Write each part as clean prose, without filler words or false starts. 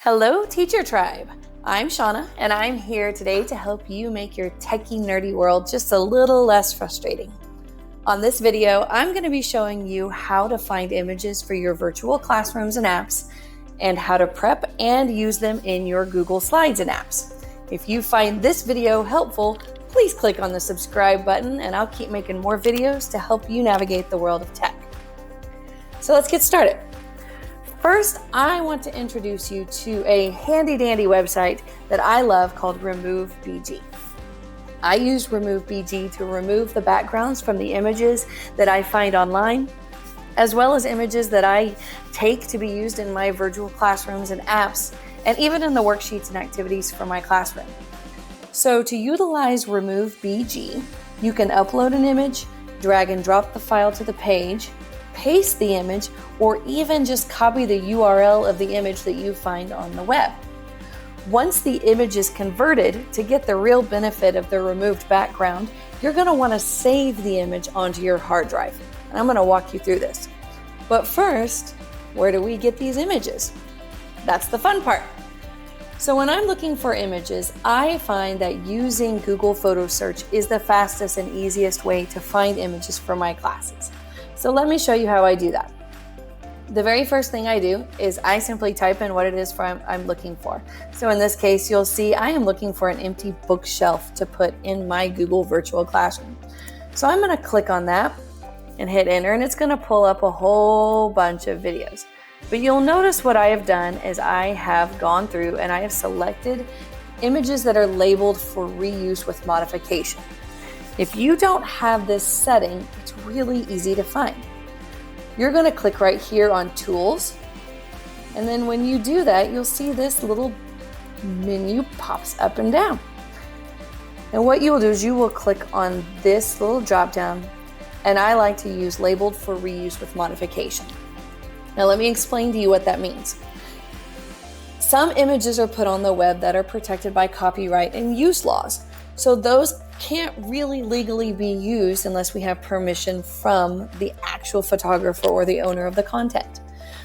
Hello, Teacher Tribe. I'm Shauna, and I'm here today to help you make your techie, nerdy world just a little less frustrating. On this video, I'm going to be showing you how to find images for your virtual classrooms and apps, and how to prep and use them in your Google Slides and apps. If you find this video helpful, please click on the subscribe button, and I'll keep making more videos to help you navigate the world of tech. So let's get started. First, I want to introduce you to a handy-dandy website that I love called RemoveBG. I use RemoveBG to remove the backgrounds from the images that I find online, as well as images that I take to be used in my virtual classrooms and apps, and even in the worksheets and activities for my classroom. So to utilize RemoveBG, you can upload an image, drag and drop the file to the page, paste the image, or even just copy the URL of the image that you find on the web. Once the image is converted, to get the real benefit of the removed background, you're going to want to save the image onto your hard drive. And I'm going to walk you through this. But first, where do we get these images? That's the fun part. So when I'm looking for images, I find that using Google Photo Search is the fastest and easiest way to find images for my classes. So let me show you how I do that. The very first thing I do is I simply type in what it is I'm looking for. So in this case, you'll see I am looking for an empty bookshelf to put in my Google Virtual Classroom. So I'm going to click on that and hit enter, and it's going to pull up a whole bunch of videos. But you'll notice what I have done is I have gone through and I have selected images that are labeled for reuse with modification. If you don't have this setting, it's really easy to find. You're going to click right here on Tools, and then when you do that, you'll see this little menu pops up and down. And what you will do is you will click on this little drop down, and I like to use labeled for reuse with modification. Now let me explain to you what that means. Some images are put on the web that are protected by copyright and use laws. So those can't really legally be used unless we have permission from the actual photographer or the owner of the content.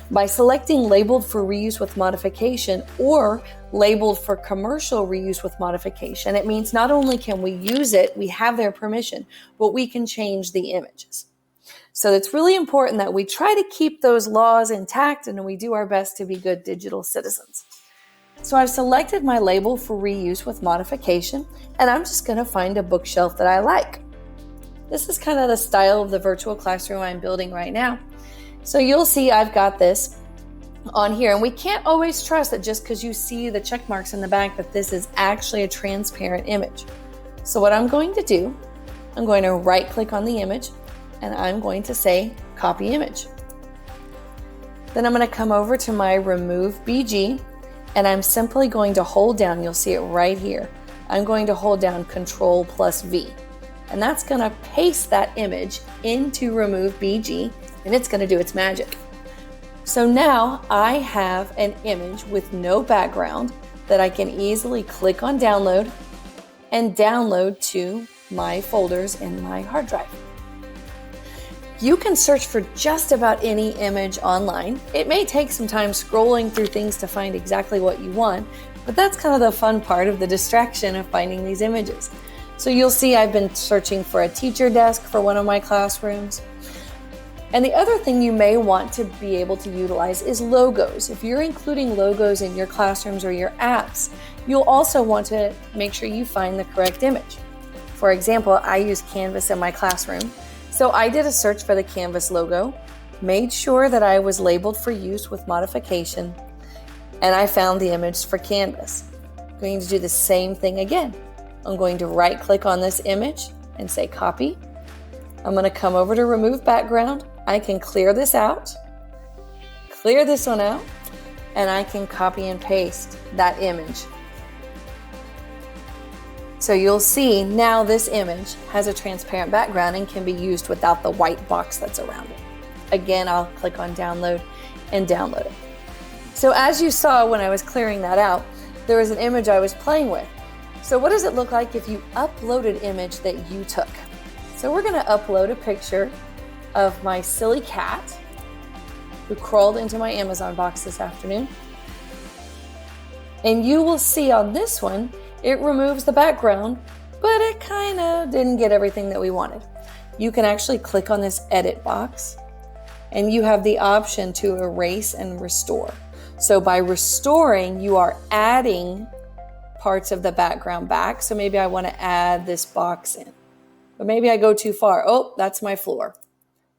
By selecting labeled for reuse with modification or labeled for commercial reuse with modification, it means not only can we use it, we have their permission, but we can change the images. So it's really important that we try to keep those laws intact and we do our best to be good digital citizens. So I've selected my label for reuse with modification, and I'm just going to find a bookshelf that I like. This is kind of the style of the virtual classroom I'm building right now. So you'll see I've got this on here, and we can't always trust that just because you see the check marks in the back that this is actually a transparent image. So what I'm going to do, I'm going to right click on the image, and I'm going to say copy image. Then I'm going to come over to my RemoveBG, and I'm simply going to hold down, you'll see it right here. I'm going to hold down Control+V, and that's going to paste that image into RemoveBG, and it's going to do its magic. So now I have an image with no background that I can easily click on download and download to my folders in my hard drive. You can search for just about any image online. It may take some time scrolling through things to find exactly what you want, but that's kind of the fun part of the distraction of finding these images. So you'll see I've been searching for a teacher desk for one of my classrooms. And the other thing you may want to be able to utilize is logos. If you're including logos in your classrooms or your apps, you'll also want to make sure you find the correct image. For example, I use Canvas in my classroom. So I did a search for the Canvas logo, made sure that I was labeled for use with modification, and I found the image for Canvas. I'm going to do the same thing again. I'm going to right click on this image and say copy. I'm going to come over to remove background. I can clear this out, clear this one out, and I can copy and paste that image. So you'll see now this image has a transparent background and can be used without the white box that's around it. Again, I'll click on download and download it. So as you saw when I was clearing that out, there was an image I was playing with. So what does it look like if you upload an image that you took? So we're going to upload a picture of my silly cat who crawled into my Amazon box this afternoon. And you will see on this one, it removes the background, but it kind of didn't get everything that we wanted. You can actually click on this edit box and you have the option to erase and restore. So by restoring, you are adding parts of the background back. So maybe I want to add this box in, but maybe I go too far. Oh, that's my floor.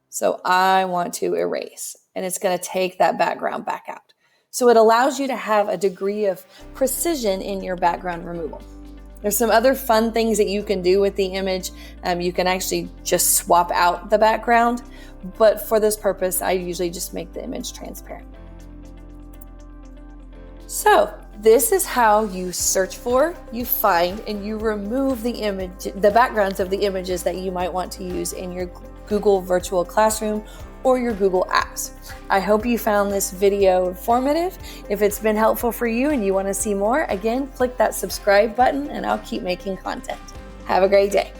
So I want to erase, and it's going to take that background back out. So it allows you to have a degree of precision in your background removal. There's some other fun things that you can do with the image. You can actually just swap out the background, but for this purpose, I usually just make the image transparent. So this is how you search for, you find, and you remove the backgrounds of the images that you might want to use in your Google Virtual Classroom or your Google Apps. I hope you found this video informative. If it's been helpful for you and you want to see more, again, click that subscribe button and I'll keep making content. Have a great day.